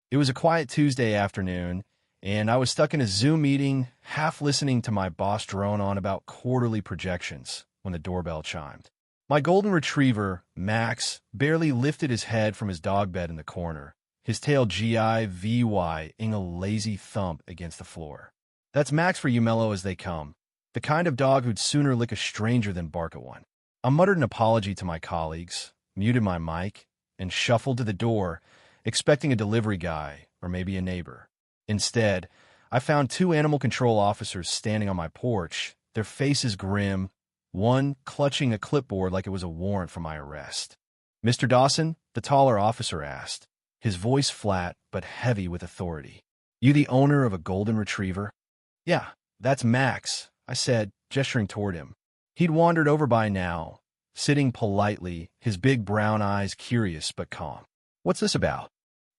It was a quiet Tuesday afternoon, and I was stuck in a Zoom meeting, half listening to my boss drone on about quarterly projections when the doorbell chimed. My golden retriever, Max, barely lifted his head from his dog bed in the corner, his tail giving a lazy thump against the floor. That's Max for you, mellow as they come, the kind of dog who'd sooner lick a stranger than bark at one. I muttered an apology to my colleagues, muted my mic, and shuffled to the door, expecting a delivery guy or maybe a neighbor. Instead, I found two animal control officers standing on my porch, their faces grim, one clutching a clipboard like it was a warrant for my arrest. "Mr. Dawson?" the taller officer asked, his voice flat but heavy with authority. "You the owner of a golden retriever?" "Yeah, that's Max," I said, gesturing toward him. He'd wandered over by now, sitting politely, his big brown eyes curious but calm. "What's this about?"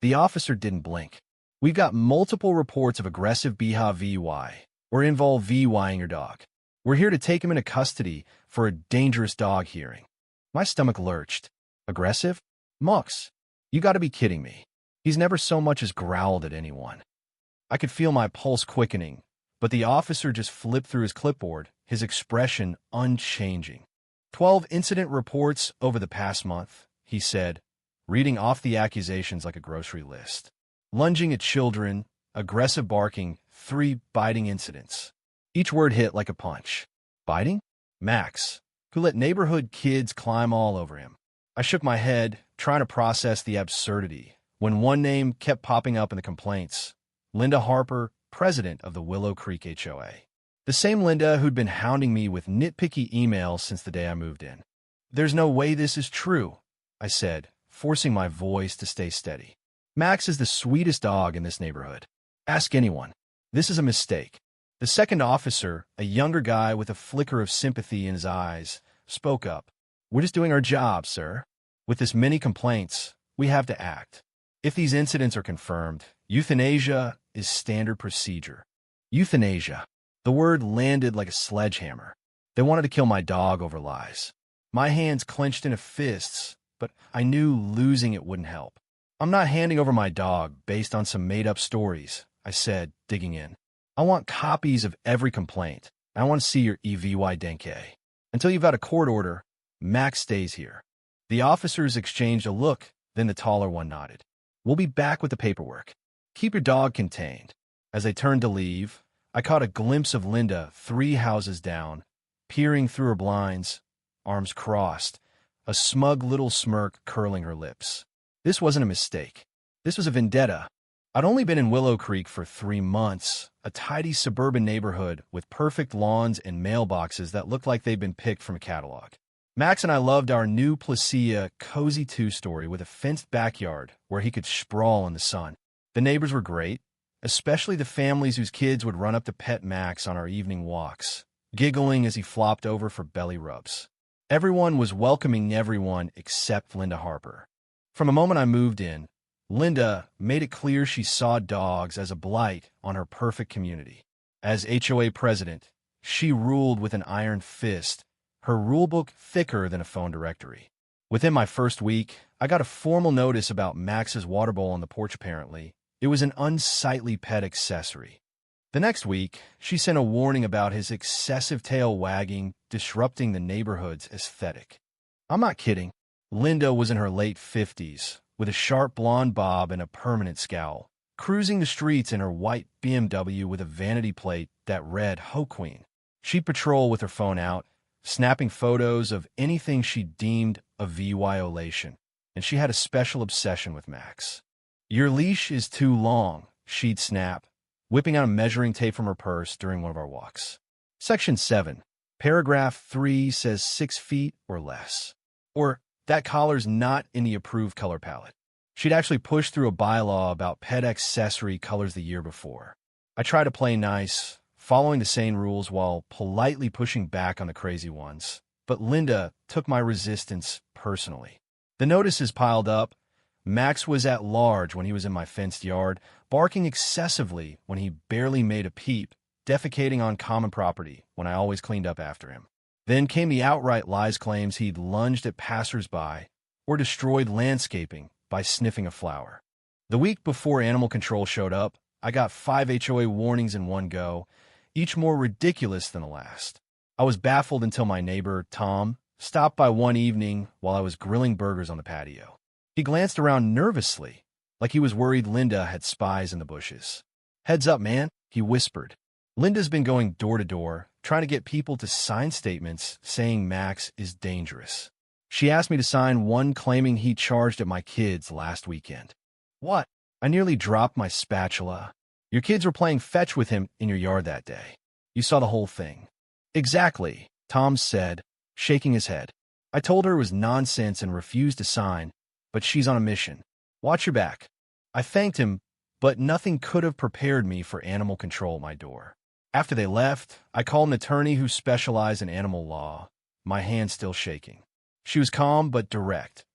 The officer didn't blink. "We've got multiple reports of aggressive behavior or involve VYing your dog. We're here to take him into custody for a dangerous dog hearing." My stomach lurched. "Aggressive? Mux, you gotta be kidding me. He's never so much as growled at anyone." I could feel my pulse quickening, but the officer just flipped through his clipboard, his expression unchanging. 12 incident reports over the past month," he said, reading off the accusations like a grocery list. "Lunging at children, aggressive barking, 3 biting incidents." Each word hit like a punch. Biting? Max, who let neighborhood kids climb all over him. I shook my head, trying to process the absurdity, when one name kept popping up in the complaints. Linda Harper, president of the Willow Creek HOA. The same Linda who'd been hounding me with nitpicky emails since the day I moved in. "There's no way this is true," I said, forcing my voice to stay steady. "Max is the sweetest dog in this neighborhood. Ask anyone. This is a mistake." The second officer, a younger guy with a flicker of sympathy in his eyes, spoke up. "We're just doing our job, sir. With this many complaints, we have to act. If these incidents are confirmed, euthanasia is standard procedure." Euthanasia. The word landed like a sledgehammer. They wanted to kill my dog over lies. My hands clenched into fists, but I knew losing it wouldn't help. "I'm not handing over my dog based on some made-up stories," I said, digging in. "I want copies of every complaint. I want to see your EVY Denke. Until you've got a court order, Max stays here." The officers exchanged a look, then the taller one nodded. "We'll be back with the paperwork. Keep your dog contained." As I turned to leave, I caught a glimpse of Linda 3 houses down, peering through her blinds, arms crossed, a smug little smirk curling her lips. This wasn't a mistake. This was a vendetta. I'd only been in Willow Creek for 3 months, a tidy suburban neighborhood with perfect lawns and mailboxes that looked like they'd been picked from a catalog. Max and I loved our new Placia cozy 2-story with a fenced backyard where he could sprawl in the sun. The neighbors were great, especially the families whose kids would run up to pet Max on our evening walks, giggling as he flopped over for belly rubs. Everyone was welcoming everyone except Linda Harper. From the moment I moved in, Linda made it clear she saw dogs as a blight on her perfect community. As HOA president, she ruled with an iron fist, her rulebook thicker than a phone directory. Within my first week, I got a formal notice about Max's water bowl on the porch apparently. It was an unsightly pet accessory. The next week, she sent a warning about his excessive tail wagging, disrupting the neighborhood's aesthetic. I'm not kidding. Linda was in her late 50s, with a sharp blonde bob and a permanent scowl, cruising the streets in her white BMW with a vanity plate that read Ho Queen. She'd patrol with her phone out, snapping photos of anything she deemed a violation, and she had a special obsession with Max. "Your leash is too long," she'd snap, whipping out a measuring tape from her purse during one of our walks. Section 7, paragraph 3 says 6 feet or less. Or, "That collar's not in the approved color palette." She'd actually pushed through a bylaw about pet accessory colors the year before. I tried to play nice, following the sane rules while politely pushing back on the crazy ones, but Linda took my resistance personally. The notices piled up. Max was at large when he was in my fenced yard, barking excessively when he barely made a peep, defecating on common property when I always cleaned up after him. Then came the outright lies claims he'd lunged at passers-by or destroyed landscaping by sniffing a flower. The week before animal control showed up, I got 5 HOA warnings in one go, each more ridiculous than the last. I was baffled until my neighbor, Tom, stopped by one evening while I was grilling burgers on the patio. He glanced around nervously, like he was worried Linda had spies in the bushes. "Heads up, man," he whispered. "Linda's been going door to door, trying to get people to sign statements saying Max is dangerous. She asked me to sign one claiming he charged at my kids last weekend." "What?" I nearly dropped my spatula. "Your kids were playing fetch with him in your yard that day. You saw the whole thing." "Exactly," Tom said, shaking his head. "I told her it was nonsense and refused to sign, but she's on a mission. Watch your back." I thanked him, but nothing could have prepared me for animal control at my door. After they left, I called an attorney who specialized in animal law, my hand still shaking. She was calm but direct.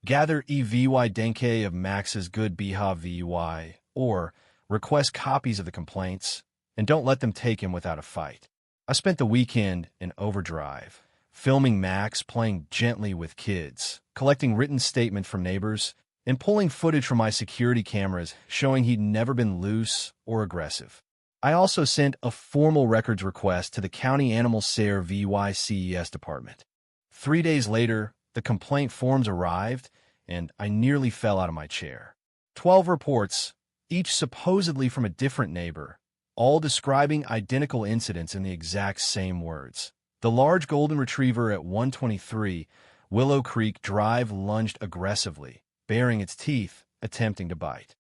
"Gather evidence of Max's good behavior VY, or request copies of the complaints, and don't let them take him without a fight." I spent the weekend in overdrive, filming Max playing gently with kids, collecting written statements from neighbors, and pulling footage from my security cameras showing he'd never been loose or aggressive. I also sent a formal records request to the County Animal Care VYCES department. 3 days later, the complaint forms arrived, and I nearly fell out of my chair. 12 reports, each supposedly from a different neighbor, all describing identical incidents in the exact same words. The large golden retriever at 123 Willow Creek Drive lunged aggressively, baring its teeth, attempting to bite.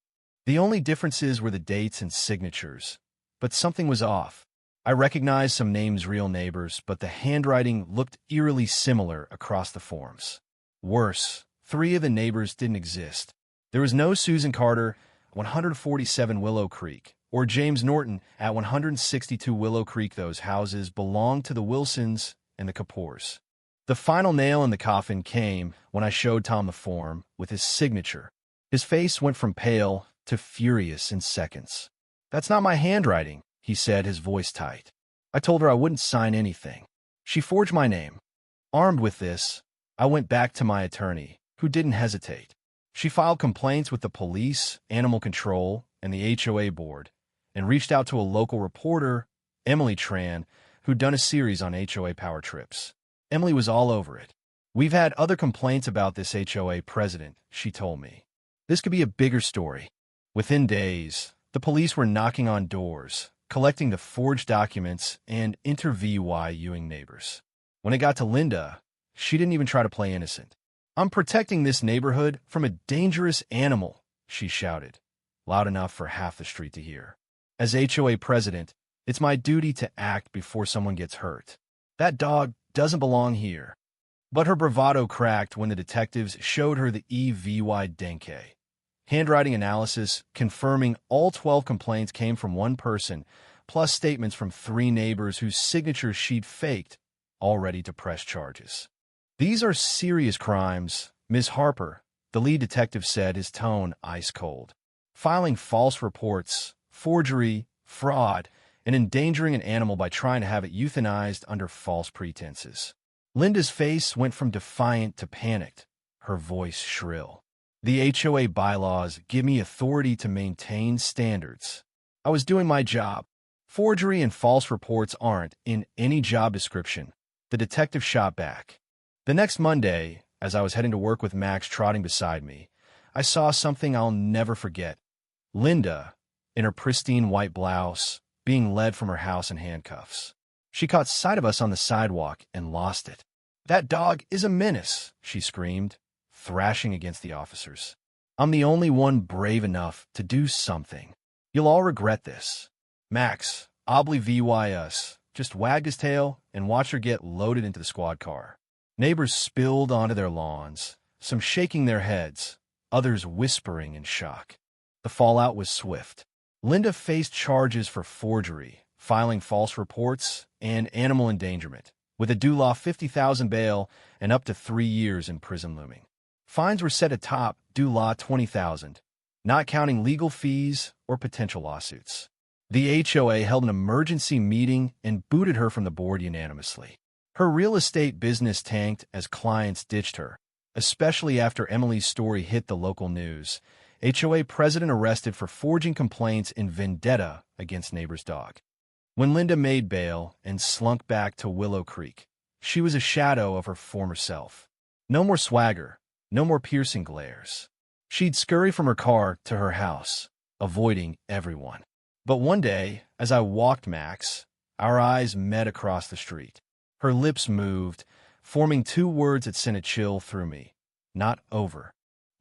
The only differences were the dates and signatures, but something was off. I recognized some names' real neighbors, but the handwriting looked eerily similar across the forms. Worse, 3 of the neighbors didn't exist. There was no Susan Carter, 147 Willow Creek, or James Norton at 162 Willow Creek. Those houses belonged to the Wilsons and the Kapoors. The final nail in the coffin came when I showed Tom the form with his signature. His face went from pale to furious in seconds. "That's not my handwriting," he said, his voice tight. I told her I wouldn't sign anything. She forged my name. Armed with this, I went back to my attorney, who didn't hesitate. She filed complaints with the police, animal control, and the HOA board, and reached out to a local reporter, Emily Tran, who'd done a series on HOA power trips. Emily was all over it. "We've had other complaints about this HOA president," she told me. "This could be a bigger story." Within days, the police were knocking on doors, collecting the forged documents, and interviewing neighbors. When it got to Linda, she didn't even try to play innocent. "I'm protecting this neighborhood from a dangerous animal," she shouted, loud enough for half the street to hear. "As HOA president, it's my duty to act before someone gets hurt. That dog doesn't belong here." But her bravado cracked when the detectives showed her the evidence handwriting analysis confirming all 12 complaints came from one person, plus statements from 3 neighbors whose signatures she'd faked, all ready to press charges. "These are serious crimes, Ms. Harper," the lead detective said, his tone ice cold. "Filing false reports, forgery, fraud, and endangering an animal by trying to have it euthanized under false pretenses." Linda's face went from defiant to panicked, her voice shrill. "The HOA bylaws give me authority to maintain standards. I was doing my job. Forgery and false reports aren't in any job description," the detective shot back. The next Monday, as I was heading to work with Max trotting beside me, I saw something I'll never forget. Linda, in her pristine white blouse, being led from her house in handcuffs. She caught sight of us on the sidewalk and lost it. "That dog is a menace," she screamed, thrashing against the officers. "I'm the only one brave enough to do something. You'll all regret this." Max, oblivious, just wagged his tail and watched her get loaded into the squad car. Neighbors spilled onto their lawns, some shaking their heads, others whispering in shock. The fallout was swift. Linda faced charges for forgery, filing false reports, and animal endangerment, with a due-law $50,000 bail and up to 3 years in prison looming. Fines were set atop due-law $20,000, not counting legal fees or potential lawsuits. The HOA held an emergency meeting and booted her from the board unanimously. Her real estate business tanked as clients ditched her, especially after Emily's story hit the local news, HOA president arrested for forging complaints in vendetta against neighbor's dog. When Linda made bail and slunk back to Willow Creek, she was a shadow of her former self. No more swagger, no more piercing glares. She'd scurry from her car to her house, avoiding everyone. But one day, as I walked Max, our eyes met across the street. Her lips moved, forming two words that sent a chill through me. Not over.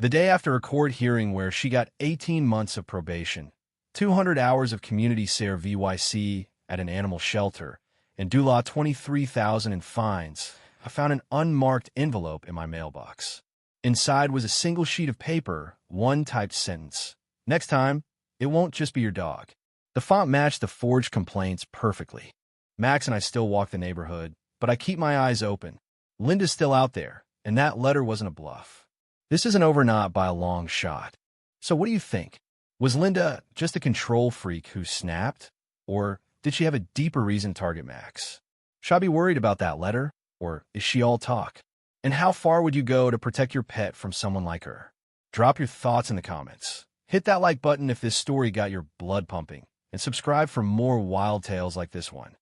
The day after a court hearing where she got 18 months of probation, 200 hours of community service at an animal shelter, and Dula $23,000 in fines, I found an unmarked envelope in my mailbox. Inside was a single sheet of paper, one typed sentence. Next time, it won't just be your dog. The font matched the forged complaints perfectly. Max and I still walk the neighborhood, but I keep my eyes open. Linda's still out there, and that letter wasn't a bluff. This isn't over not by a long shot. So what do you think? Was Linda just a control freak who snapped? Or did she have a deeper reason to target Max? Should I be worried about that letter? Or is she all talk? And how far would you go to protect your pet from someone like her? Drop your thoughts in the comments. Hit that like button if this story got your blood pumping. And subscribe for more wild tales like this one.